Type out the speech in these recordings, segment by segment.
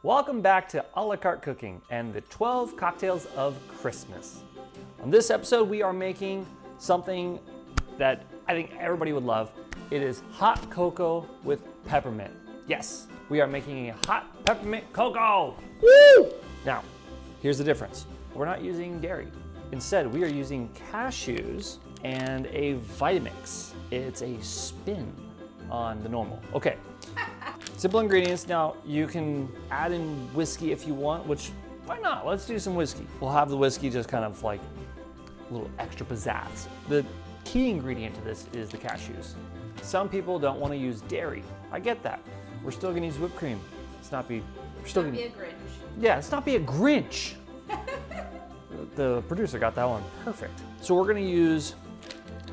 Welcome back to A La Carte Cooking and the 12 Cocktails of Christmas. On this episode, we are making something that I think everybody would love. It is hot cocoa with peppermint. Yes, we are making a hot peppermint cocoa. Woo! Now, here's the difference. We're not using dairy. Instead, we are using cashews and a Vitamix. It's a spin on the normal. Okay, simple ingredients. Now, you can add in whiskey if you want, which, why not? Let's do some whiskey. We'll have the whiskey just kind of like a little extra pizzazz. The key ingredient to this is the cashews. Some people don't want to use dairy. I get that. We're still gonna use whipped cream. Let's not be, we're still gonna be a Grinch. Yeah, let's not be a Grinch. The producer got that one perfect. So we're gonna use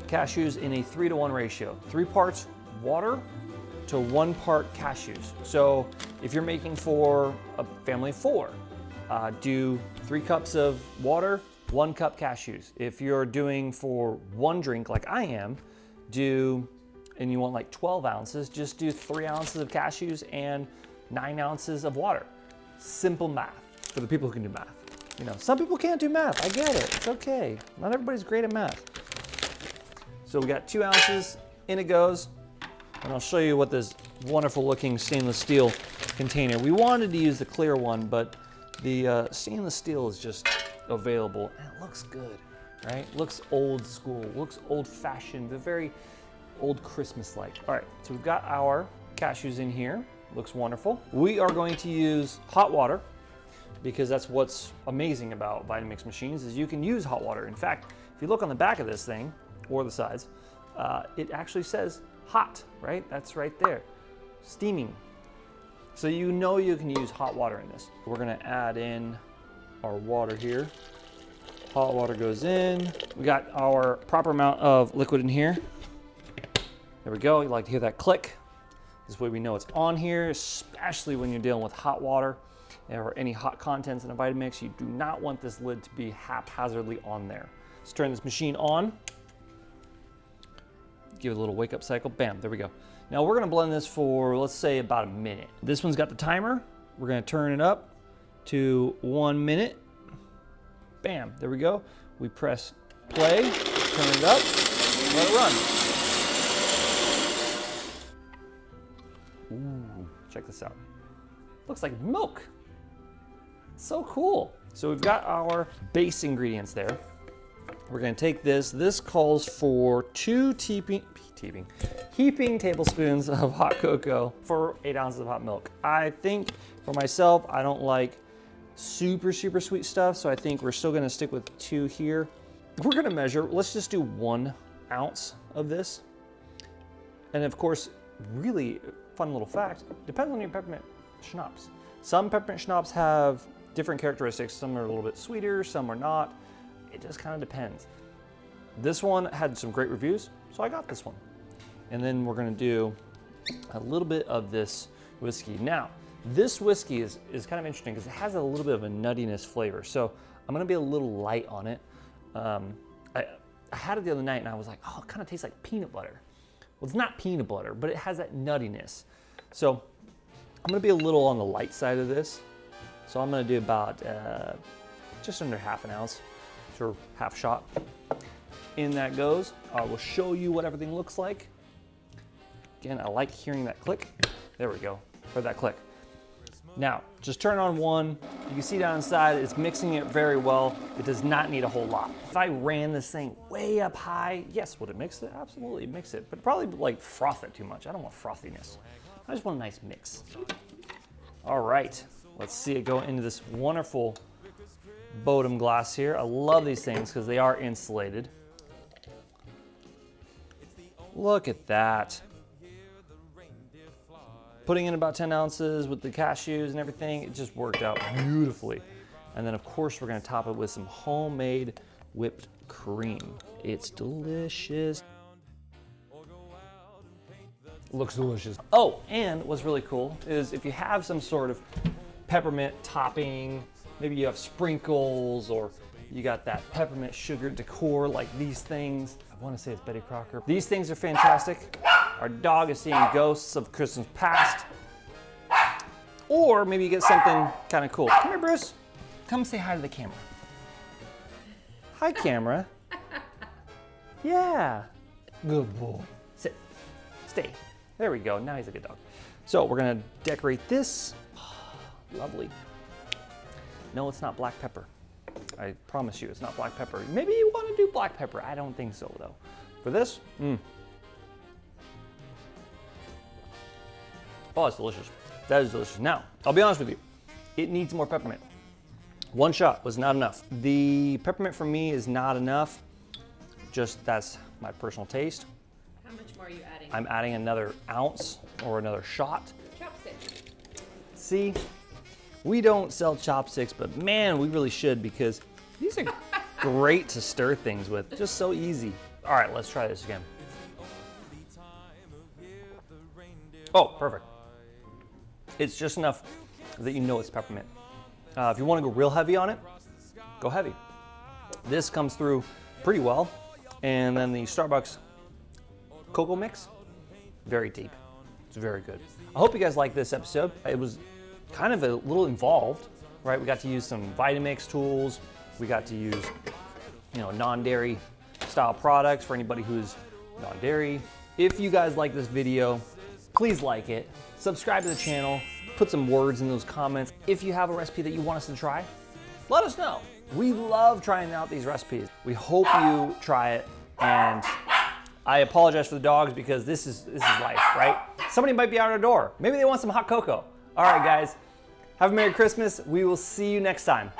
cashews in a 3-to-1 ratio. 3 parts water to 1 part cashews. So if you're making for a family of 4, do 3 cups of water, 1 cup cashews. If you're doing for 1 drink like I am, and you want like 12 ounces, just do 3 ounces of cashews and 9 ounces of water. Simple math for the people who can do math. You know, some people can't do math, I get it, it's okay. Not everybody's great at math. So we got 2 ounces, in it goes, and I'll show you what this wonderful looking stainless steel container. We wanted to use the clear one, but the stainless steel is just available, and it looks good, right? Looks old school, looks old fashioned, but very old Christmas-like. All right, so we've got our cashews in here. Looks wonderful. We are going to use hot water because that's what's amazing about Vitamix machines is you can use hot water. In fact, if you look on the back of this thing or the sides, it actually says hot, right? That's right there, steaming. So you know you can use hot water in this. We're gonna add in our water here. Hot water goes in. We got our proper amount of liquid in here. There we go, you like to hear that click. This way we know it's on here, especially when you're dealing with hot water or any hot contents in a Vitamix. You do not want this lid to be haphazardly on there. Let's turn this machine on. Give it a little wake up cycle, bam, there we go. Now we're gonna blend this for, let's say about a minute. This one's got the timer. We're gonna turn it up to 1 minute. Bam, there we go. We press play, turn it up, let it run. Ooh, check this out. Looks like milk. So cool. So we've got our base ingredients there. We're gonna take this. This calls for 2 heaping tablespoons of hot cocoa for 8 ounces of hot milk. I think for myself, I don't like super sweet stuff, so I think we're still gonna stick with 2 here. We're gonna measure, let's just do 1 ounce of this. And of course, really fun little fact, depends on your peppermint schnapps. Some peppermint schnapps have different characteristics. Some are a little bit sweeter, some are not. It just kind of depends. This one had some great reviews, so I got this one. And then we're gonna do a little bit of this whiskey. Now, this whiskey is kind of interesting because it has a little bit of a nuttiness flavor. So I'm gonna be a little light on it. I had it the other night and I was like, oh, it kind of tastes like peanut butter. Well, it's not peanut butter, but it has that nuttiness. So I'm gonna be a little on the light side of this. So I'm gonna do about just under half an ounce, or half shot. In that goes. I will show you what everything looks like. Again, I like hearing that click. There we go, heard that click. Now, just turn on 1. You can see down inside, it's mixing it very well. It does not need a whole lot. If I ran this thing way up high, yes, would it mix it? Absolutely mix it, but probably like froth it too much. I don't want frothiness. I just want a nice mix. All right, let's see it go into this wonderful Bodum glass here. I love these things because they are insulated. Look at that. Putting in about 10 ounces with the cashews and everything, it just worked out beautifully. And then of course we're gonna top it with some homemade whipped cream. It's delicious. Looks delicious. Oh, and what's really cool is if you have some sort of peppermint topping, maybe you have sprinkles or you got that peppermint sugar decor like these things. I want to say it's Betty Crocker. These things are fantastic. Our dog is seeing ghosts of Christmas past. Or maybe you get something kind of cool. Come here, Bruce. Come say hi to the camera. Hi, camera. Yeah. Good boy. Sit. Stay. There we go. Now he's a good dog. So we're gonna decorate this. Lovely. No, it's not black pepper. I promise you, it's not black pepper. Maybe you want to do black pepper. I don't think so, though. For this, oh, it's delicious. That is delicious. Now, I'll be honest with you. It needs more peppermint. One shot was not enough. The peppermint for me is not enough. Just that's my personal taste. How much more are you adding? I'm adding another ounce or another shot. Chopsticks. See, we don't sell chopsticks, but man, we really should because these are great to stir things with. Just so easy. All right, let's try this again. Oh, perfect. It's just enough that you know it's peppermint. If you want to go real heavy on it, go heavy. This comes through pretty well. And then the Starbucks cocoa mix, very deep. It's very good. I hope you guys like this episode. It was kind of a little involved, right? We got to use some Vitamix tools. We got to use, non-dairy style products for anybody who's non-dairy. If you guys like this video, please like it. Subscribe to the channel. Put some words in those comments. If you have a recipe that you want us to try, let us know. We love trying out these recipes. We hope you try it. And I apologize for the dogs because this is life, right? Somebody might be out our door. Maybe they want some hot cocoa. All right, guys. Have a Merry Christmas. We will see you next time.